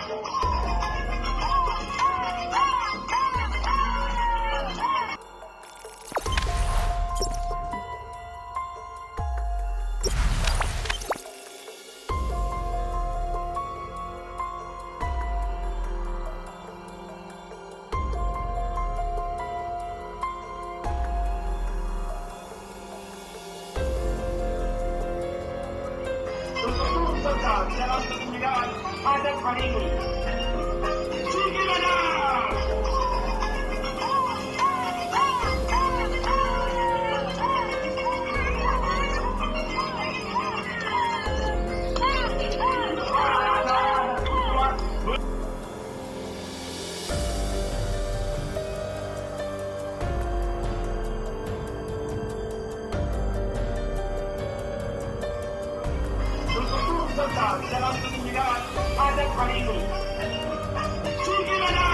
Untuk serta dalam penyelenggaraan adat hari ini. Cingirana! Untuk serta dalam penyelenggaraan adat hari ini. Cingirana!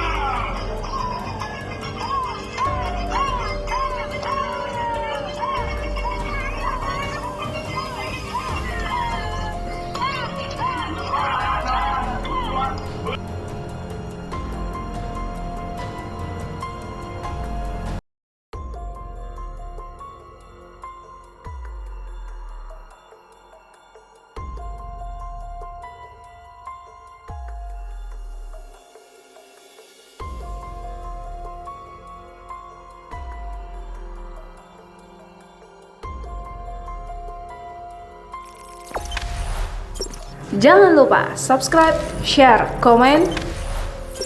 Jangan lupa subscribe, share, komen,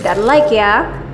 dan like ya.